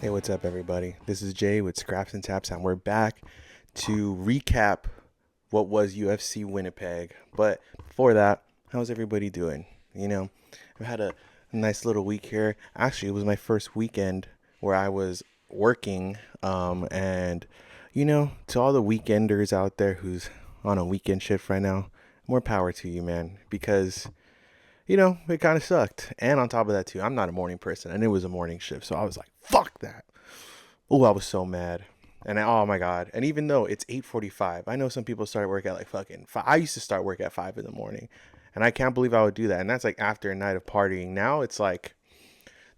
Hey, what's up, everybody? This is Jay with Scraps and Taps, and we're back to recap what was UFC Winnipeg. But before that, how's everybody doing? I've had a nice little week here. Actually, it was my first weekend where I was working. And to all the weekenders out there who's on a weekend shift right now, more power to you, man, because it kind of sucked. And on top of that, too, I'm not a morning person, and it was a morning shift. So I was like, fuck that. Oh, I was so mad. Oh my God. And even though it's 8:45, I know some people start work at like fucking 5. I used to start work at 5 in the morning. And I can't believe I would do that. And that's like after a night of partying. Now it's like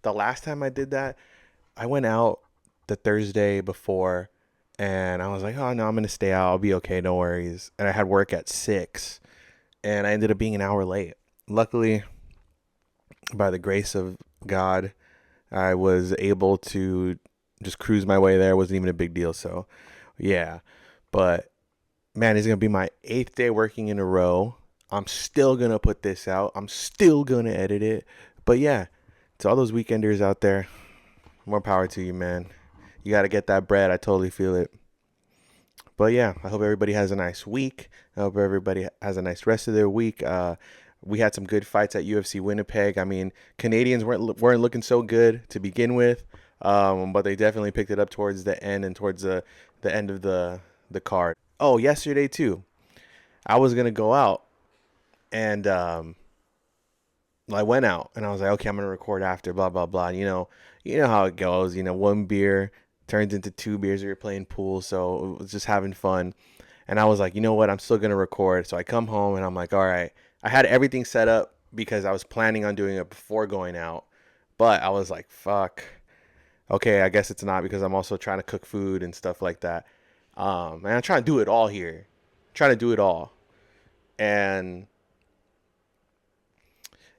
the last time I did that, I went out the Thursday before and I was like, oh no, I'm going to stay out. I'll be okay. No worries. And I had work at 6 and I ended up being an hour late. Luckily, by the grace of God, I was able to just cruise my way there. It wasn't even a big deal. So, yeah. But, man, it's going to be my 8th day working in a row. I'm still going to put this out. I'm still going to edit it. But, yeah, to all those weekenders out there, more power to you, man. You got to get that bread. I totally feel it. But, yeah, I hope everybody has a nice week. I hope everybody has a nice rest of their week. We had some good fights at UFC Winnipeg. I mean, Canadians weren't looking so good to begin with, but they definitely picked it up towards the end and towards the end of the card. Oh, yesterday too, I was gonna go out, and I went out, and I was like, okay, I'm gonna record after, blah blah blah. You know how it goes. One beer turns into 2 beers. Or you're playing pool, so it was just having fun. And I was like, you know what? I'm still gonna record. So I come home, and I'm like, all right. I had everything set up because I was planning on doing it before going out. But I was like, fuck. Okay, I guess it's not because I'm also trying to cook food and stuff like that. And I'm trying to do it all here. Trying to do it all. And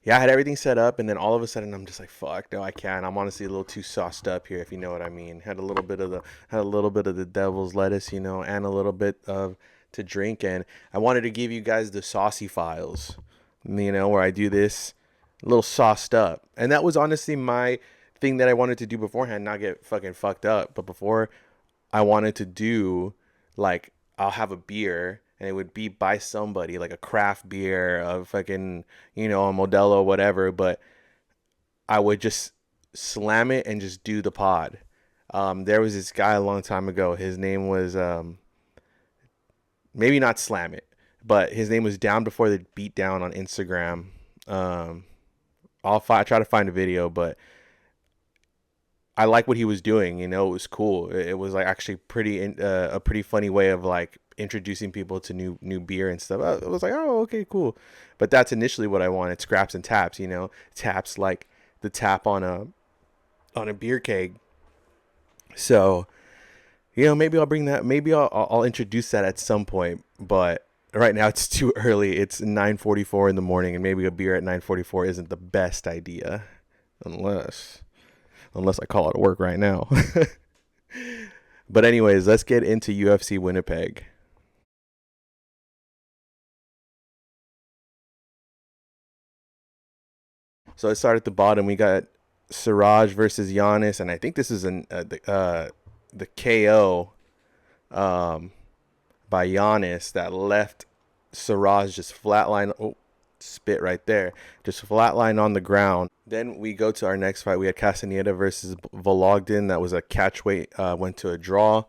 yeah, I had everything set up, and then all of a sudden I'm just like, fuck, no, I can't. I'm honestly a little too sauced up here, if you know what I mean. Had a little bit of the devil's lettuce, and a little bit of to drink, and I wanted to give you guys the saucy files, where I do this a little sauced up. And that was honestly my thing that I wanted to do beforehand, not get fucking fucked up. But before, I wanted to do, like, I'll have a beer and it would be by somebody, like a craft beer, a fucking, a Modelo, whatever, but I would just slam it and just do the pod. There was this guy a long time ago. His name was, maybe not slam it, but his name was Down Before the Beatdown on Instagram. I'll try to find a video, but I like what he was doing. It was cool. It was like actually a pretty funny way of like introducing people to new beer and stuff. I was like, oh, okay, cool. But that's initially what I wanted. Scraps and taps. Taps like the tap on a beer keg. So, maybe I'll bring that. Maybe I'll introduce that at some point. But right now it's too early. It's 9:44 in the morning, and maybe a beer at 9:44 isn't the best idea, unless I call it work right now. But anyways, let's get into UFC Winnipeg. So let's start at the bottom. We got Siraj versus Giannis, and I think this is the KO by Giannis that left Siraj just flatline. Oh, spit right there. Just flatline on the ground. Then we go to our next fight. We had Castaneda versus Vologden. That was a catchweight. Went to a draw.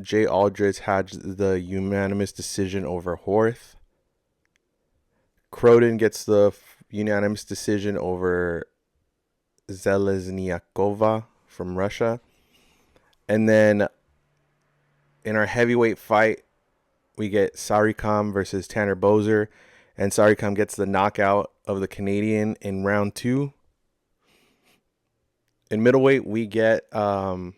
Jay Aldrich had the unanimous decision over Horth. Croden gets the unanimous decision over Zelezniakova from Russia. And then in our heavyweight fight, we get Sarikam versus Tanner Boser. And Sarikam gets the knockout of the Canadian in round 2. In middleweight, we get Robert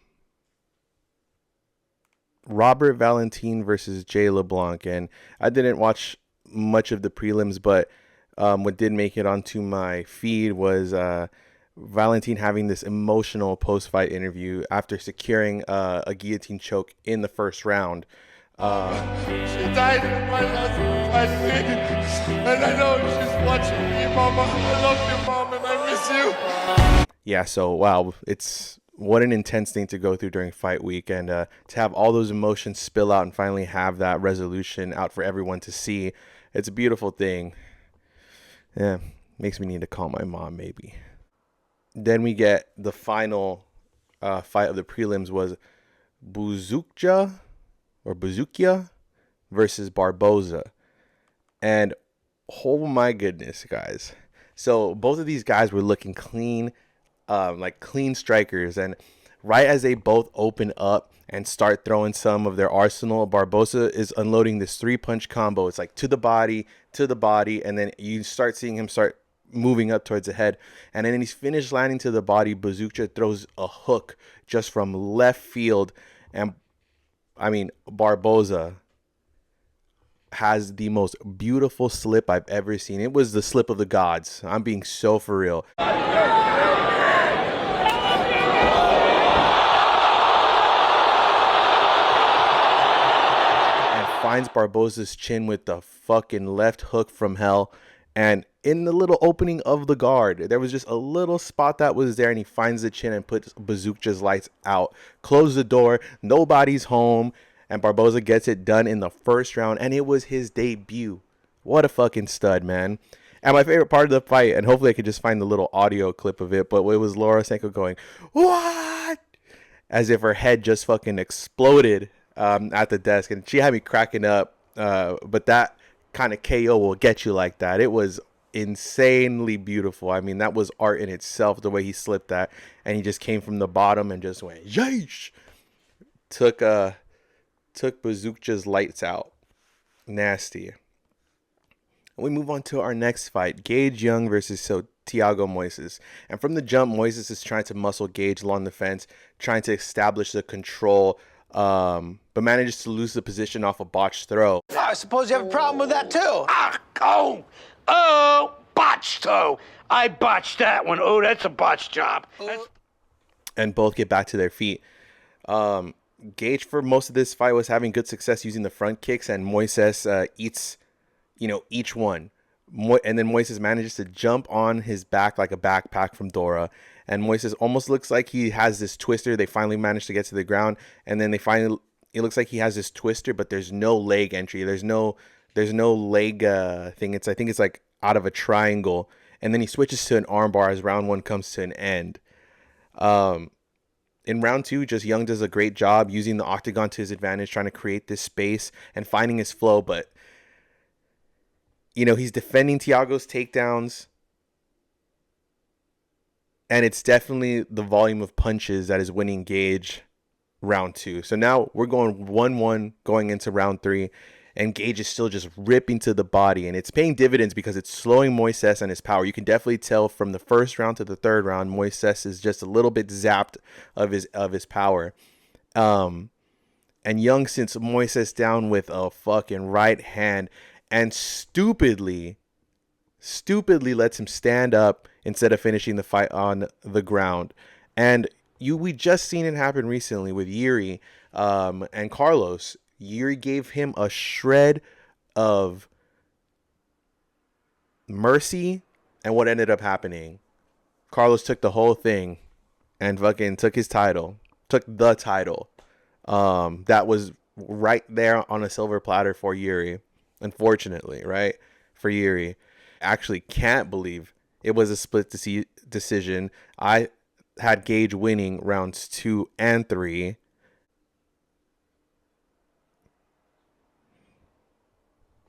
Valentin versus Jay LeBlanc. And I didn't watch much of the prelims, but what did make it onto my feed was Valentin having this emotional post-fight interview after securing a guillotine choke in the first round. She died in my last fight, and I know she's watching me, Mama. I love you, Mom, and I miss you. Yeah, so wow, it's what an intense thing to go through during fight week, and to have all those emotions spill out and finally have that resolution out for everyone to see. It's a beautiful thing. Yeah, makes me need to call my mom maybe. Then we get the final fight of the prelims was Buzukia versus Barboza. And oh my goodness, guys. So both of these guys were looking clean, like clean strikers. And right as they both open up and start throwing some of their arsenal, Barboza is unloading this 3-punch combo. It's like to the body, and then you start seeing him start moving up towards the head. And then he's finished landing to the body. Bazooka throws a hook just from left field. And I mean, Barboza has the most beautiful slip I've ever seen. It was the slip of the gods. I'm being so for real. And finds Barboza's chin with the fucking left hook from hell. And in the little opening of the guard, there was just a little spot that was there, and he finds the chin and puts Bazooka's lights out. Close the door. Nobody's home. And Barboza gets it done in the first round, and it was his debut. What a fucking stud, man. And my favorite part of the fight, and hopefully I could just find the little audio clip of it, but it was Laura Sanko going, "What?" As if her head just fucking exploded at the desk. And she had me cracking up. But that kind of KO will get you like that. It was insanely beautiful. I mean, that was art in itself, the way he slipped that. And he just came from the bottom and just went, yeesh. Took Bazooka's lights out. Nasty. And we move on to our next fight. Gage Young versus Thiago Moises. And from the jump, Moises is trying to muscle Gage along the fence, trying to establish the control, but manages to lose the position off a botched throw. I suppose you have a problem with that, too. Botched toe. I botched that one. Oh, that's a botched job. And both get back to their feet. Gage, for most of this fight, was having good success using the front kicks, and Moises eats, each one. And then Moises manages to jump on his back like a backpack from Dora. And Moises almost looks like he has this twister. They finally manage to get to the ground, and then it looks like he has this twister, but there's no leg entry. There's no leg thing. I think it's like out of a triangle. And then he switches to an armbar as round one comes to an end. In round two, just Young does a great job using the octagon to his advantage, trying to create this space and finding his flow. But, he's defending Thiago's takedowns. And it's definitely the volume of punches that is winning Gage round two. So now we're going 1-1 going into round three. And Gage is still just ripping to the body. And it's paying dividends because it's slowing Moises and his power. You can definitely tell from the first round to the third round, Moises is just a little bit zapped of his power. And Young sits Moises down with a fucking right hand and stupidly lets him stand up instead of finishing the fight on the ground. And we just seen it happen recently with Yuri and Carlos. Yuri gave him a shred of mercy, and what ended up happening? Carlos took the whole thing and fucking took the title. That was right there on a silver platter for Yuri, unfortunately, right? For Yuri. Actually can't believe it was a split decision. I had Gage winning rounds 2 and 3.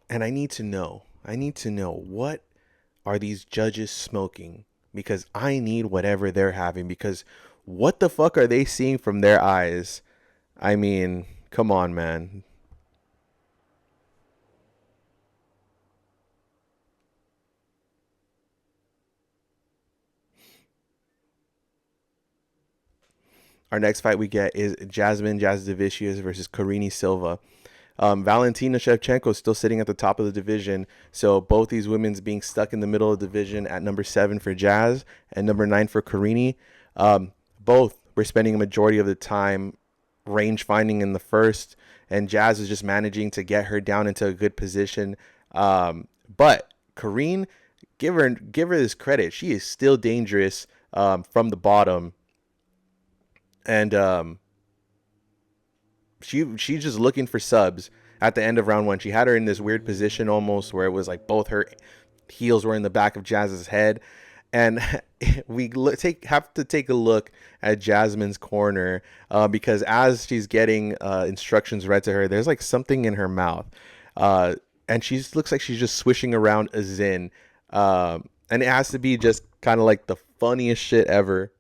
And I need to know, what are these judges smoking? Because I need whatever they're having, because what the fuck are they seeing from their eyes? I mean, come on, man. Our next fight we get is Jasmine Jasudavicius versus Karine Silva. Valentina Shevchenko is still sitting at the top of the division. So both these women's being stuck in the middle of the division at number 7 for Jazz and number 9 for Karine. Both were spending a majority of the time range finding in the first, and Jazz is just managing to get her down into a good position. But Karine, give her this credit. She is still dangerous from the bottom. And she's just looking for subs at the end of round 1. She had her in this weird position almost where it was like both her heels were in the back of Jazz's head. And we have to take a look at Jasmine's corner because as she's getting instructions read to her, there's like something in her mouth. And she looks like she's just swishing around a Zin. And it has to be just kind of like the funniest shit ever.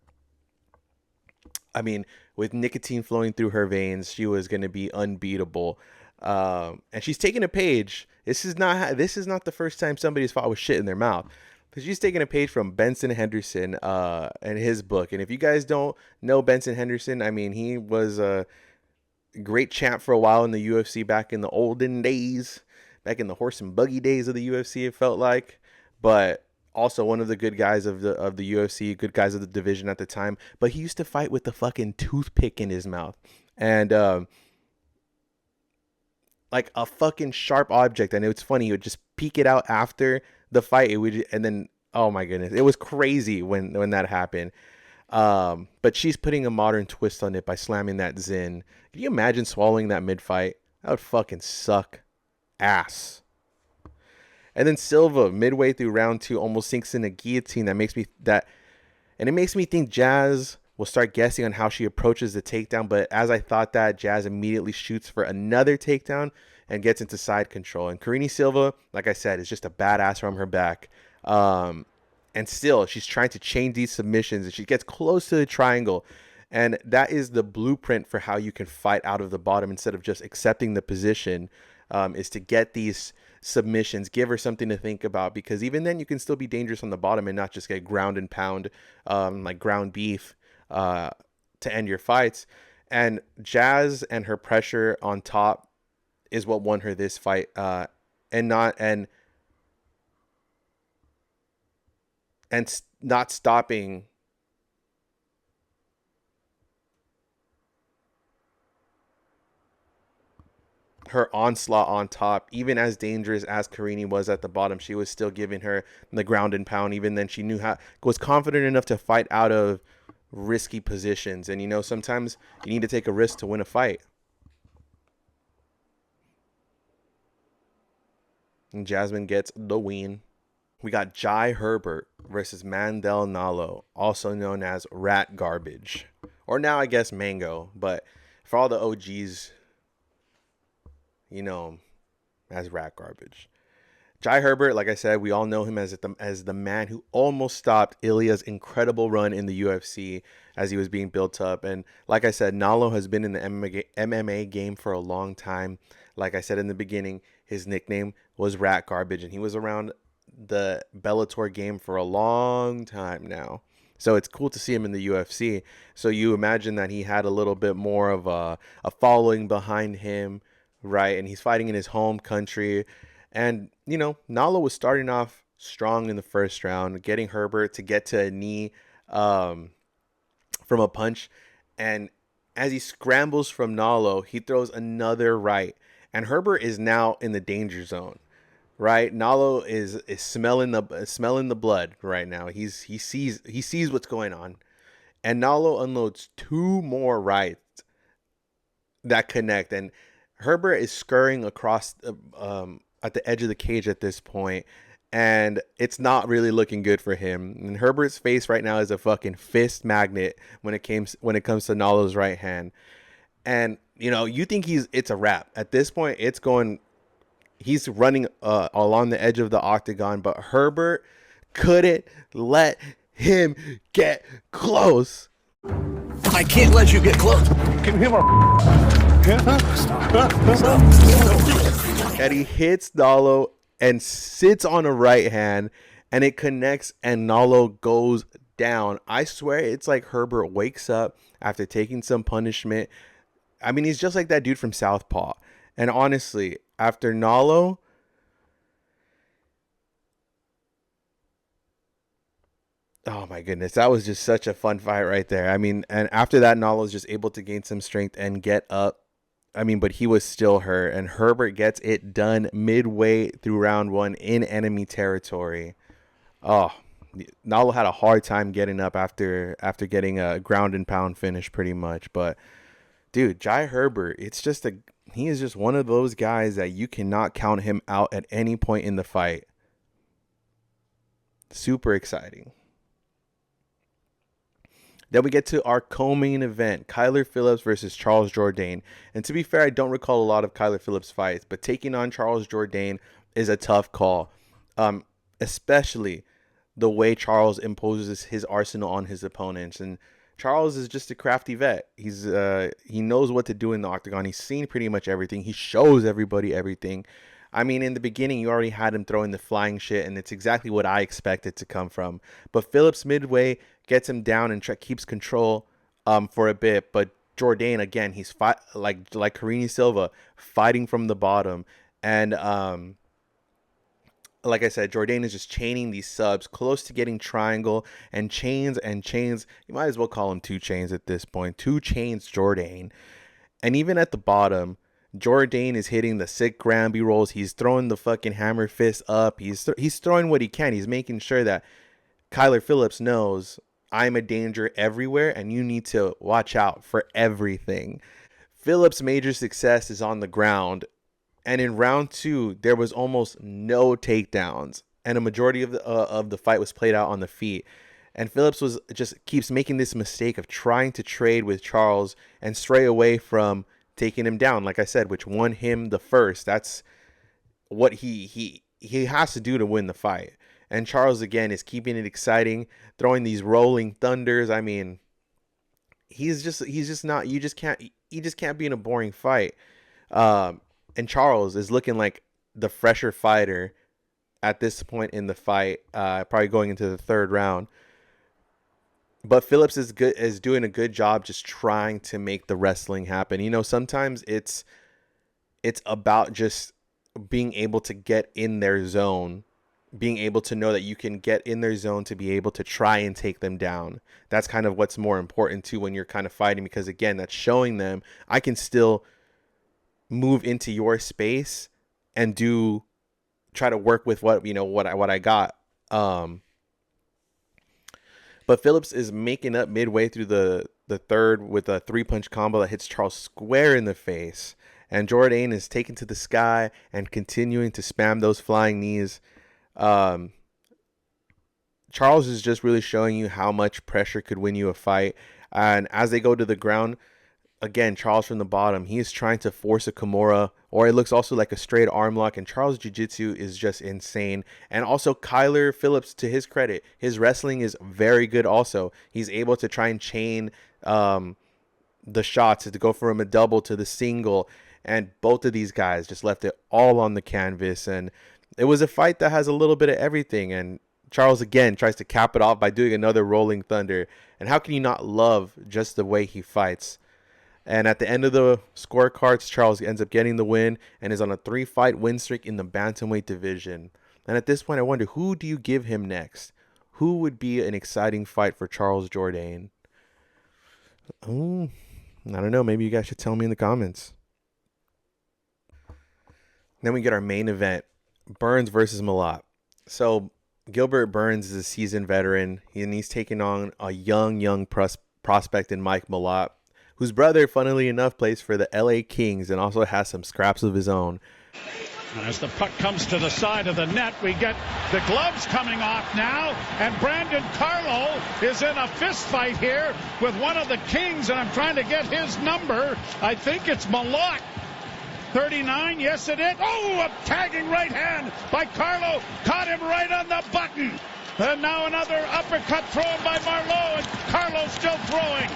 I mean, with nicotine flowing through her veins, she was going to be unbeatable. And she's taking a page. This is not the first time somebody's fought with shit in their mouth. She's taking a page from Benson Henderson and his book. And if you guys don't know Benson Henderson, I mean, he was a great champ for a while in the UFC back in the olden days, back in the horse and buggy days of the UFC, it felt like. But also one of the good guys of the UFC, good guys of the division at the time. But he used to fight with the fucking toothpick in his mouth. And like a fucking sharp object. And it was funny. He would just peek it out after the fight. And then, oh my goodness, it was crazy when that happened. But she's putting a modern twist on it by slamming that Zin. Can you imagine swallowing that mid-fight? That would fucking suck ass. And then Silva, midway through round 2, almost sinks in a guillotine. It makes me think Jazz will start guessing on how she approaches the takedown. But as I thought that, Jazz immediately shoots for another takedown and gets into side control. And Karine Silva, like I said, is just a badass from her back. And still, she's trying to chain these submissions. And she gets close to the triangle. And that is the blueprint for how you can fight out of the bottom instead of just accepting the position, is to get these submissions, give her something to think about. Because even then, you can still be dangerous on the bottom and not just get ground and pound, like ground beef, to end your fights. And Jazz and her pressure on top is what won her this fight, and not stopping her onslaught on top. Even as dangerous as Karine was at the bottom, she was still giving her the ground and pound. Even then, she was confident enough to fight out of risky positions. And sometimes you need to take a risk to win a fight. And Jasmine gets the win. We got Jai Herbert versus Mandel Nallo, also known as Rat Garbage, or now I guess Mango. But for all the OGs, as Rat Garbage. Jai Herbert, like I said, we all know him as the man who almost stopped Ilya's incredible run in the UFC as he was being built up. And like I said, Nallo has been in the MMA game for a long time. Like I said in the beginning, his nickname was Rat Garbage, and he was around the Bellator game for a long time now. So it's cool to see him in the UFC. So you imagine that he had a little bit more of a following behind him, right? And he's fighting in his home country. And, Nallo was starting off strong in the first round, getting Herbert to get to a knee from a punch. And as he scrambles from Nallo, he throws another right. And Herbert is now in the danger zone, right? Nallo is smelling the blood right now. He sees what's going on. And Nallo unloads 2 more rights that connect. And Herbert is scurrying across at the edge of the cage at this point, and it's not really looking good for him. And Herbert's face right now is a fucking fist magnet when it comes to Nallo's right hand. And you think it's a wrap at this point. He's running along the edge of the octagon, but Herbert couldn't let him get close. I can't let you get close. Can you hear And he hits Nallo and sits on a right hand, and it connects, and Nallo goes down. I swear it's like Herbert wakes up after taking some punishment. I mean, he's just like that dude from Southpaw. And honestly, after Nallo, oh my goodness, that was just such a fun fight right there. I mean, and after that, Nallo was just able to gain some strength and get up. I mean, but he was still hurt, and Herbert gets it done midway through round 1 in enemy territory. Oh, Mallot had a hard time getting up after getting a ground and pound finish pretty much. But dude, Jai Herbert, he is just one of those guys that you cannot count him out at any point in the fight. Super exciting. Then we get to our co-main event, Kyler Phillips versus Charles Jourdain. And to be fair, I don't recall a lot of Kyler Phillips fights, but taking on Charles Jourdain is a tough call, especially the way Charles imposes his arsenal on his opponents. And Charles is just a crafty vet. He knows what to do in the octagon. He's seen pretty much everything. He shows everybody everything. I mean, in the beginning, you already had him throwing the flying shit, and it's exactly what I expected to come from. But Phillips midway gets him down and keeps control for a bit. But Jourdain, again, he's like Carini Silva, fighting from the bottom. And like I said, Jourdain is just chaining these subs close to getting triangle and chains and chains. You might as well call him 2 chains at this point. 2 chains Jourdain. And even at the bottom, Jourdain is hitting the sick Granby rolls. He's throwing the fucking hammer fist up. He's throwing what he can. He's making sure that Kyler Phillips knows I'm a danger everywhere and you need to watch out for everything. Phillips' major success is on the ground. And in round 2, there was almost no takedowns, and a majority of the fight was played out on the feet. And Phillips keeps making this mistake of trying to trade with Charles and stray away from taking him down, like I said, which won him the first. That's what he has to do to win the fight. And Charles again is keeping it exciting, throwing these rolling thunders. I mean, he just can't be in a boring fight. And Charles is looking like the fresher fighter at this point in the fight, probably going into the 3rd round. But Phillips is doing a good job just trying to make the wrestling happen. You know, sometimes it's about just being able to get in their zone, being able to know that you can get in their zone to be able to try and take them down. That's kind of what's more important too when you're kind of fighting, because again, that's showing them I can still move into your space and try to work with what I got. But Phillips is making up midway through the 3rd with a 3-punch combo that hits Charles square in the face. And Jourdain is taken to the sky and continuing to spam those flying knees. Charles is just really showing you how much pressure could win you a fight. And as they go to the ground, again, Charles from the bottom, he is trying to force a Kimura, or it looks also like a straight arm lock, and Charles' jiu-jitsu is just insane. And also Kyler Phillips, to his credit, his wrestling is very good also. He's able to try and chain the shots to go from a double to the single, and both of these guys just left it all on the canvas. And it was a fight that has a little bit of everything, and Charles again tries to cap it off by doing another rolling thunder. And how can you not love just the way he fights? And at the end of the scorecards, Charles ends up getting the win and is on a 3-fight win streak in the bantamweight division. And at this point, I wonder, who do you give him next? Who would be an exciting fight for Charles Jourdain? Oh, I don't know. Maybe you guys should tell me in the comments. Then we get our main event, Burns versus Mallot. So Gilbert Burns is a seasoned veteran, and he's taking on a young prospect in Mike Mallot, whose brother, funnily enough, plays for the LA Kings and also has some scraps of his own. As the puck comes to the side of the net, we get the gloves coming off now, and Brandon Carlo is in a fist fight here with one of the Kings, and I'm trying to get his number. I think it's Mallot. 39, yes it is. Oh, a tagging right hand by Carlo. Caught him right on the button. And now another uppercut thrown by Marleau, and Carlo still throwing.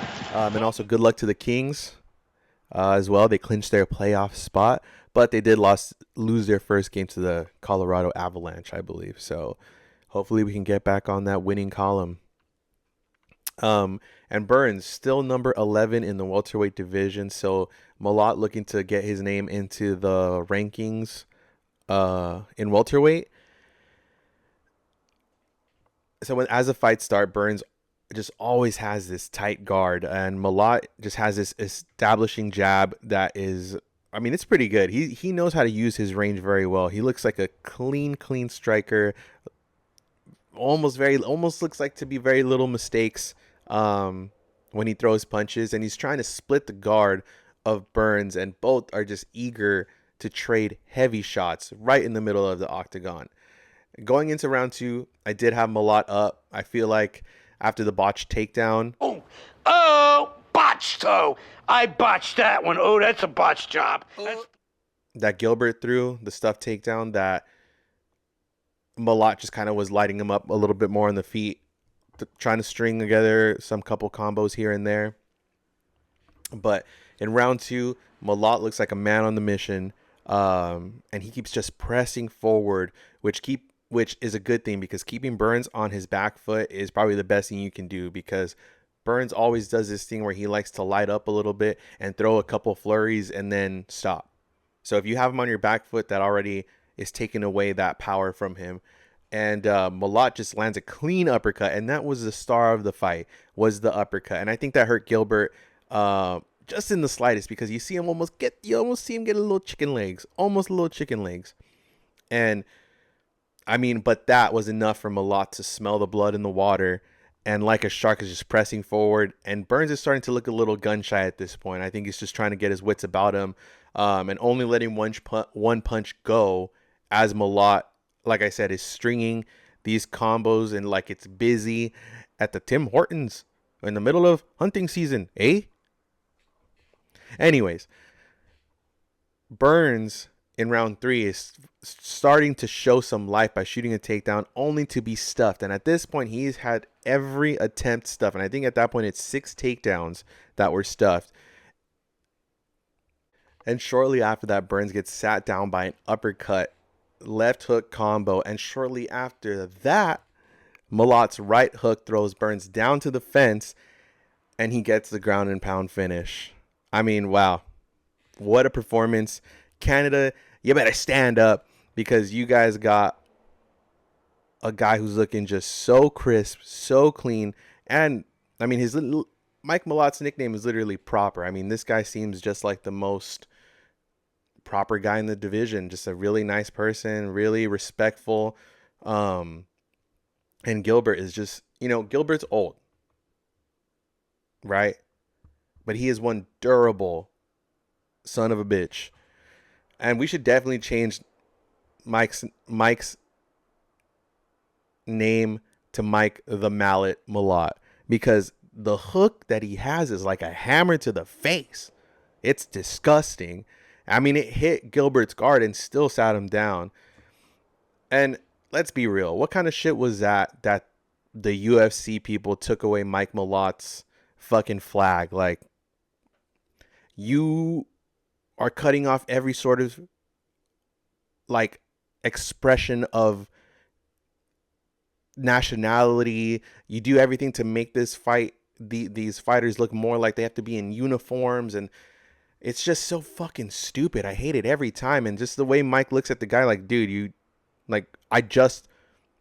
And also good luck to the Kings as well. They clinched their playoff spot, but they did lose their first game to the Colorado Avalanche, I believe. So hopefully we can get back on that winning column. And Burns still number 11 in the welterweight division. So Mallot looking to get his name into the rankings in welterweight. So as the fight starts, Burns just always has this tight guard, and Mallot just has this establishing jab that is, I mean, it's pretty good. He knows how to use his range very well. He looks like a clean striker, almost looks like to be very little mistakes when he throws punches, and he's trying to split the guard of Burns, and both are just eager to trade heavy shots right in the middle of the octagon. Going into round 2, I did have Mallot up. I feel like after the botched takedown. Oh, botched toe. I botched that one. Oh, that's a botched job. That Gilbert threw, the stuff takedown, that Mallot just kind of was lighting him up a little bit more on the feet, trying to string together some couple combos here and there. But in round 2, Mallot looks like a man on the mission, and he keeps just pressing forward, which is a good thing, because keeping Burns on his back foot is probably the best thing you can do, because Burns always does this thing where he likes to light up a little bit and throw a couple flurries and then stop. So if you have him on your back foot, that already is taking away that power from him. And Mallot just lands a clean uppercut, and that was the star of the fight, was the uppercut. And I think that hurt Gilbert just in the slightest, because you almost see him get a little chicken legs, And I mean, but that was enough for Mallot to smell the blood in the water, and like a shark is just pressing forward. And Burns is starting to look a little gun shy at this point. I think he's just trying to get his wits about him, and only letting one punch go, as Mallot, like I said, is stringing these combos, and like it's busy at the Tim Hortons in the middle of hunting season, eh? Anyways, Burns in round 3 is starting to show some life by shooting a takedown, only to be stuffed. And at this point, he's had every attempt stuffed. And I think at that point, it's 6 takedowns that were stuffed. And shortly after that, Burns gets sat down by an uppercut, left hook combo. And shortly after that, Mallot's right hook throws Burns down to the fence, and he gets the ground and pound finish. I mean, wow. What a performance. Canada, you better stand up, because you guys got a guy who's looking just so crisp, so clean. And I mean, Mike Mallot's nickname is literally Proper. I mean, this guy seems just like the most proper guy in the division, just a really nice person, really respectful. And Gilbert is just, Gilbert's old, right? But he is one durable son of a bitch. And we should definitely change Mike's name to Mike the Mallot Mallot, because the hook that he has is like a hammer to the face. It's disgusting. I mean, it hit Gilbert's guard and still sat him down. And let's be real. What kind of shit was that the UFC people took away Mike Mallot's fucking flag? Like, you are cutting off every sort of like expression of nationality. You do everything to make this fight, these fighters look more like they have to be in uniforms, and it's just so fucking stupid. I hate it every time. And just the way Mike looks at the guy, like, dude, I just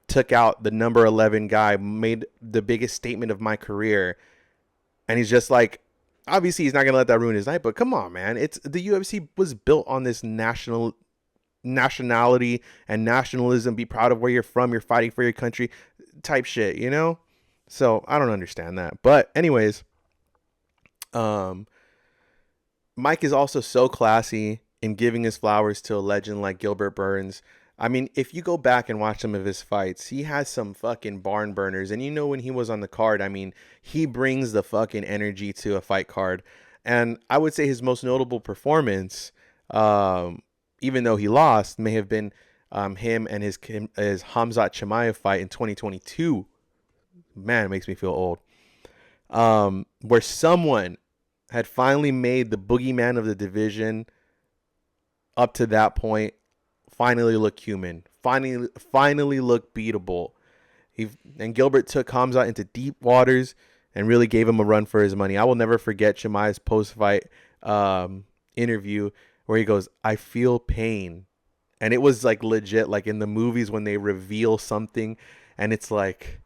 took out the number 11 guy, made the biggest statement of my career, and he's just like, obviously he's not gonna let that ruin his night, but come on, man. It's the UFC was built on this nationality and nationalism. Be proud of where you're from. You're fighting for your country, type shit, So I don't understand that. But anyways, Mike is also so classy in giving his flowers to a legend like Gilbert Burns. I mean, if you go back and watch some of his fights, he has some fucking barn burners. And when he was on the card, I mean, he brings the fucking energy to a fight card. And I would say his most notable performance, even though he lost, may have been him and his Khamzat Chimaev fight in 2022. Man, it makes me feel old. Where someone had finally made the boogeyman of the division up to that point finally look human, finally look beatable. And Gilbert took Khamzat into deep waters and really gave him a run for his money. I will never forget Chimaev's post-fight interview where he goes, "I feel pain." And it was like legit, like in the movies when they reveal something and it's like,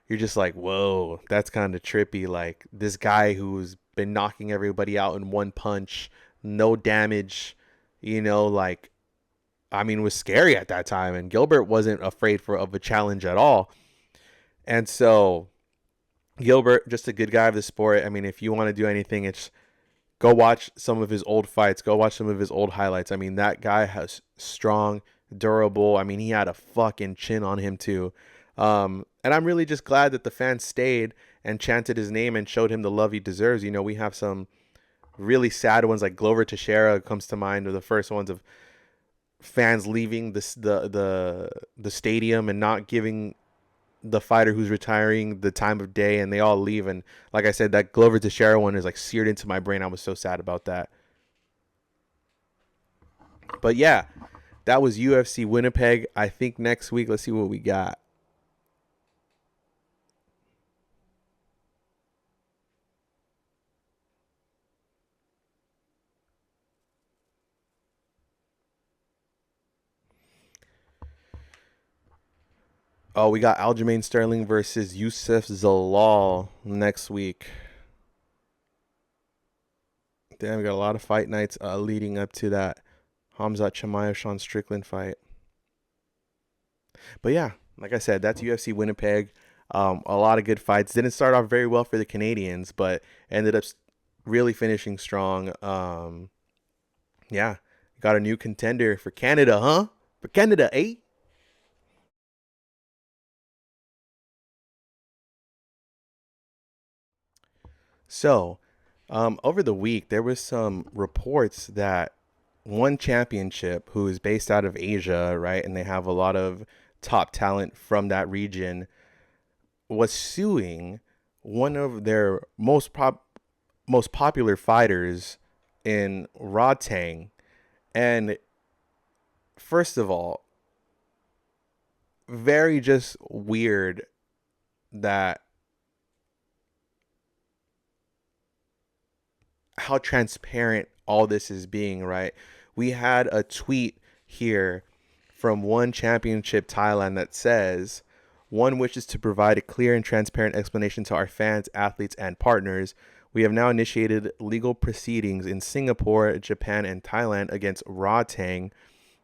you're just like, whoa, that's kind of trippy. Like, this guy who's been knocking everybody out in one punch, no damage, like, I mean, it was scary at that time. And Gilbert wasn't afraid of a challenge at all. And so Gilbert, just a good guy of the sport. I mean, if you want to do anything, it's go watch some of his old fights. Go watch some of his old highlights. I mean, that guy has strong, durable. I mean, he had a fucking chin on him too. And I'm really just glad that the fans stayed and chanted his name and showed him the love he deserves. You know, we have some really sad ones like Glover Teixeira comes to mind, or the first ones of fans leaving the stadium and not giving the fighter who's retiring the time of day, and they all leave. And like I said, that Glover Teixeira one is like seared into my brain. I was so sad about that. But yeah, that was UFC Winnipeg. I think next week, let's see what we got. Oh, we got Aljamain Sterling versus Youssef Zalal next week. Damn, we got a lot of fight nights leading up to that Hamzat Chimaev Sean Strickland fight. But yeah, like I said, that's UFC Winnipeg. A lot of good fights. Didn't start off very well for the Canadians, but ended up really finishing strong. Yeah, got a new contender for Canada, huh? For Canada, eh? So, over the week, there was some reports that one championship who is based out of Asia, right, and they have a lot of top talent from that region, was suing one of their most popular fighters in Rodtang. And first of all, very just weird that how transparent all this is being, right? We had a tweet here from One Championship Thailand that says, one wishes to provide a clear and transparent explanation to our fans, athletes, and partners. We have now initiated legal proceedings in Singapore, Japan, and Thailand against Rodtang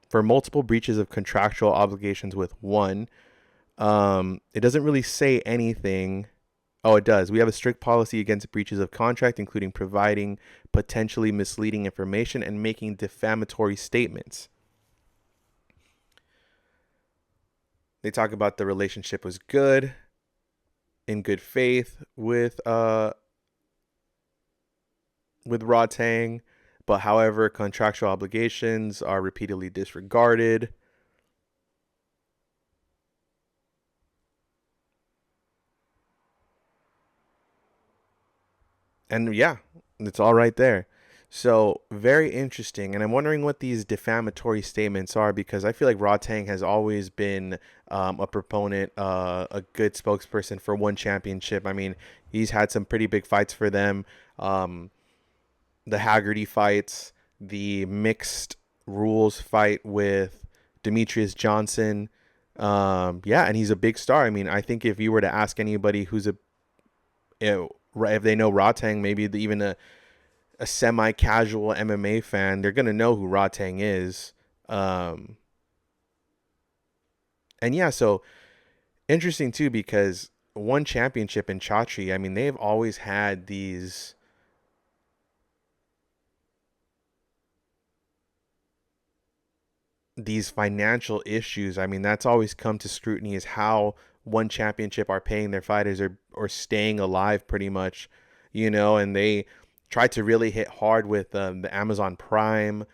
for multiple breaches of contractual obligations with One. It doesn't really say anything. Oh, it does. We have a strict policy against breaches of contract, including providing potentially misleading information and making defamatory statements. They talk about the relationship was good, in good faith with Rodtang, but however, contractual obligations are repeatedly disregarded. And yeah, it's all right there. So very interesting. And I'm wondering what these defamatory statements are, because I feel like Rodtang has always been a proponent, a good spokesperson for One Championship. I mean, he's had some pretty big fights for them. The Haggerty fights, the mixed rules fight with Demetrius Johnson. Yeah, and he's a big star. I mean, I think if you were to ask anybody who's if they know Rodtang, maybe even a semi-casual MMA fan, they're gonna know who Rodtang is. And yeah, so interesting too, because One Championship in Chatri, I mean, they've always had these financial issues. I mean, that's always come to scrutiny, is how One Championship are paying their fighters, or staying alive pretty much, and they tried to really hit hard with the Amazon Prime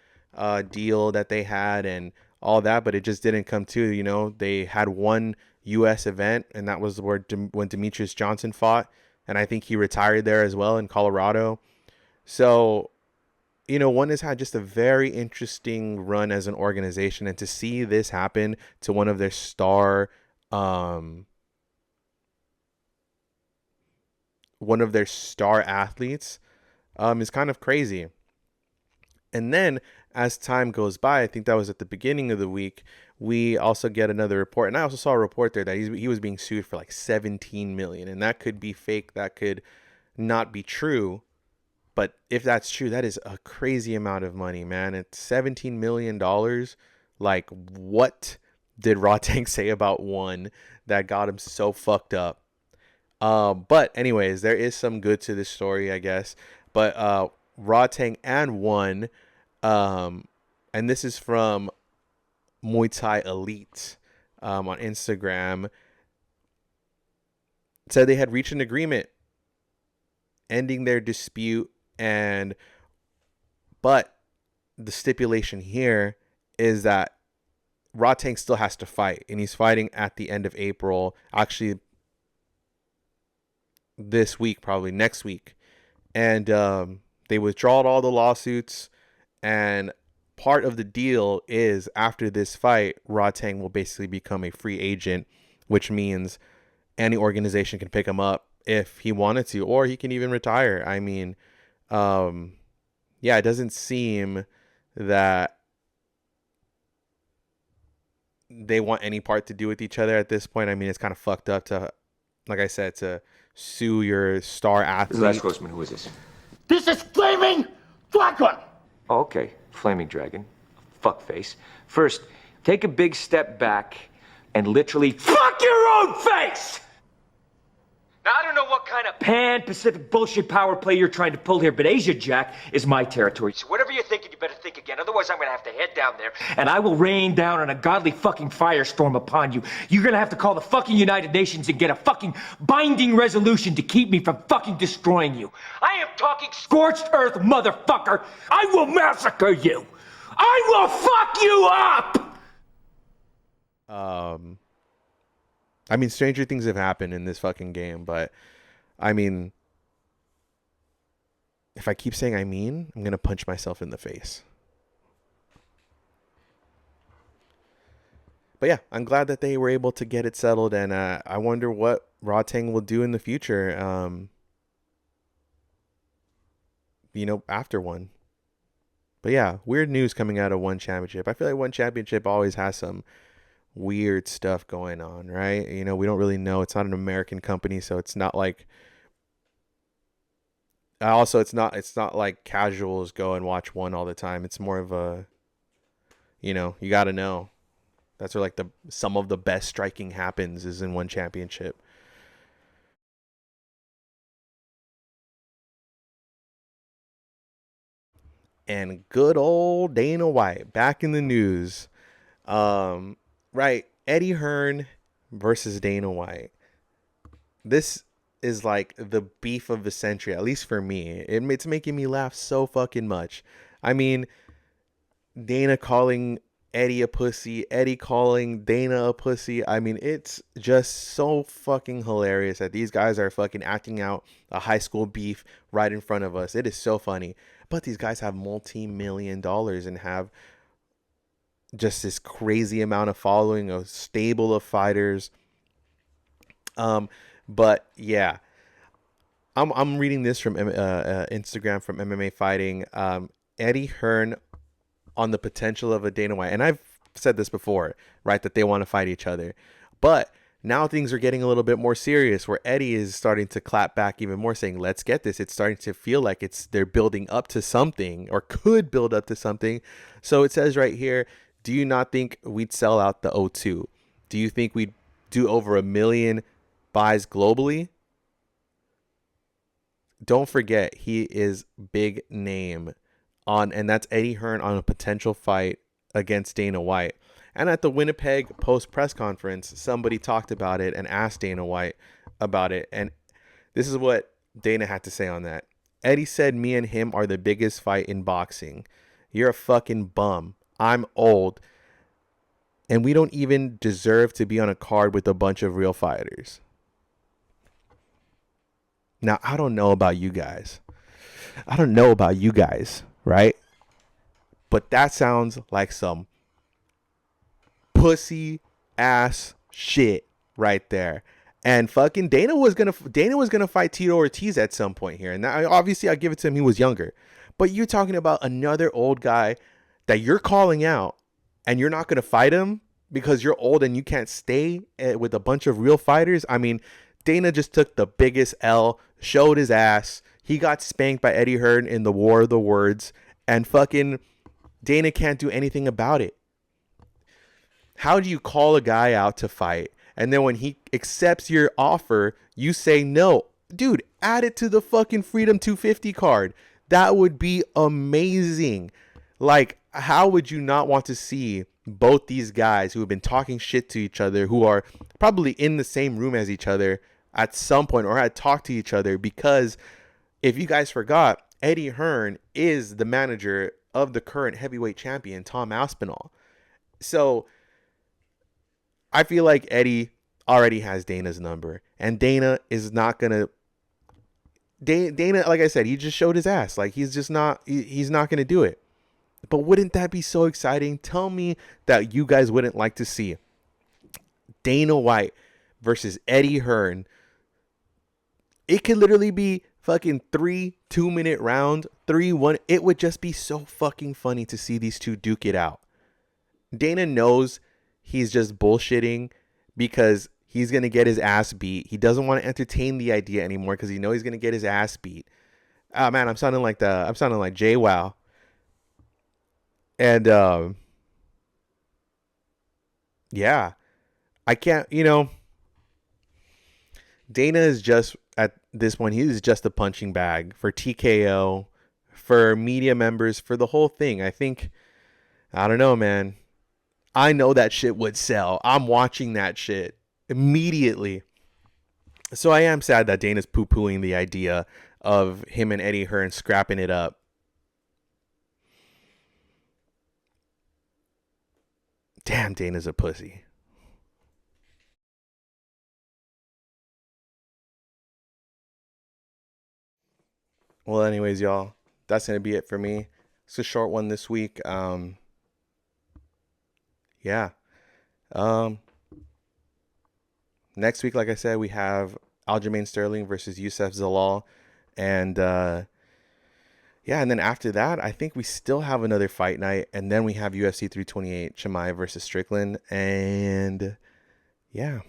deal that they had and all that, but it just didn't come to. They had one US event, and that was when Demetrius Johnson fought, and I think he retired there as well in Colorado. So One has had just a very interesting run as an organization, and to see this happen to one of their star athletes is kind of crazy. And then as time goes by, I think that was at the beginning of the week, we also get another report, and I also saw a report there that he was being sued for like 17 million, and that could be fake, that could not be true. But if that's true, that is a crazy amount of money, man. It's $17 million. Like, what did Rodtang say about one that got him so fucked up. But anyways, there is some good to this story, I guess. But Rodtang and one, and this is from Muay Thai Elite on Instagram, said they had reached an agreement ending their dispute, but the stipulation here is that Rodtang still has to fight, and he's fighting at the end of April, actually this week, probably next week. And they withdrawed all the lawsuits, and part of the deal is after this fight, Rodtang will basically become a free agent, which means any organization can pick him up if he wanted to, or he can even retire. I mean, it doesn't seem that they want any part to do with each other at this point. I mean, it's kind of fucked up to, like I said, to sue your star athlete. Last Grossman, who is this? This is Flaming Dragon! Oh, okay, Flaming Dragon. Fuckface. First, take a big step back and literally fuck your own face! Now, I don't know what kind of pan-Pacific bullshit power play you're trying to pull here, but Asia Jack is my territory. So whatever you're thinking, you better think again. Otherwise, I'm gonna have to head down there, and I will rain down on a godly fucking firestorm upon you. You're gonna have to call the fucking United Nations and get a fucking binding resolution to keep me from fucking destroying you. I am talking scorched earth, motherfucker! I will massacre you! I will fuck you up! I mean, stranger things have happened in this fucking game, but I mean, if I keep saying I'm going to punch myself in the face. But yeah, I'm glad that they were able to get it settled, and I wonder what Rodtang will do in the future, after one. But yeah, weird news coming out of One Championship. I feel like One Championship always has some weird stuff going on, right? We don't really know. It's not an American company, so it's not like it's not like casuals go and watch one all the time. It's more of a you got to know. That's where like some of the best striking happens is in One Championship. And good old Dana White back in the news. Right, Eddie Hearn versus Dana White. This is like the beef of the century, at least for me. It's making me laugh so fucking much. I mean, Dana calling Eddie a pussy, Eddie calling Dana a pussy. I mean, it's just so fucking hilarious that these guys are fucking acting out a high school beef right in front of us. It is so funny. But these guys have multi-million dollars and have just this crazy amount of following, a stable of fighters. But yeah, I'm reading this from Instagram from MMA Fighting. Eddie Hearn on the potential of a Dana White, and I've said this before, right, that they want to fight each other, but now things are getting a little bit more serious, where Eddie is starting to clap back even more, saying, let's get this. It's starting to feel like they're building up to something, or could build up to something. So it says right here, do you not think we'd sell out the O2? Do you think we'd do over 1 million buys globally? Don't forget, he is big name and that's Eddie Hearn on a potential fight against Dana White. And at the Winnipeg post press conference, somebody talked about it and asked Dana White about it. And this is what Dana had to say on that. Eddie said, me and him are the biggest fight in boxing. You're a fucking bum. I'm old. And we don't even deserve to be on a card with a bunch of real fighters. Now, I don't know about you guys. Right? But that sounds like some pussy ass shit right there. And fucking Dana was gonna fight Tito Ortiz at some point here. And obviously I give it to him, he was younger. But you're talking about another old guy that you're calling out, and you're not gonna fight him because you're old and you can't stay with a bunch of real fighters. I mean, Dana just took the biggest L, showed his ass. He got spanked by Eddie Hearn in the War of the Words, and fucking Dana can't do anything about it. How do you call a guy out to fight, and then when he accepts your offer, you say no? Dude, add it to the fucking Freedom 250 card. That would be amazing. Like, how would you not want to see both these guys who have been talking shit to each other, who are probably in the same room as each other at some point or had talked to each other? Because if you guys forgot, Eddie Hearn is the manager of the current heavyweight champion, Tom Aspinall. So I feel like Eddie already has Dana's number, and Dana is not going to. Dana, like I said, he just showed his ass. Like, he's just not, he's not going to do it. But wouldn't that be so exciting? Tell me that you guys wouldn't like to see Dana White versus Eddie Hearn. It could literally be fucking 3 2-minute round, 3-1. It would just be so fucking funny to see these two duke it out. Dana knows he's just bullshitting because he's going to get his ass beat. He doesn't want to entertain the idea anymore because he knows he's going to get his ass beat. Oh man, I'm sounding like JWoww. And yeah, I can't, Dana is just, at this point, he's just a punching bag for TKO, for media members, for the whole thing. I think, I don't know, man. I know that shit would sell. I'm watching that shit immediately. So I am sad that Dana's poo-pooing the idea of him and Eddie Hearn scrapping it up. Damn, Dana's a pussy. Well, anyways, y'all, that's going to be it for me. It's a short one this week. Yeah. Next week, like I said, we have Aljamain Sterling versus Youssef Zalal. And, yeah, and then after that, I think we still have another fight night. And then we have UFC 328, Chimaev versus Strickland. And, yeah,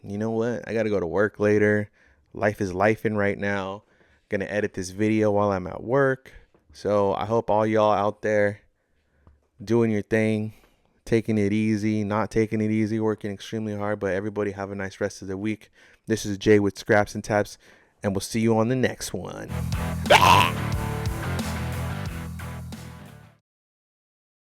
you know what? I got to go to work later. Life is lifing right now. Going to edit this video while I'm at work. So I hope all y'all out there doing your thing, taking it easy, not taking it easy, working extremely hard. But everybody have a nice rest of the week. This is Jay with Scraps and Taps, and we'll see you on the next one.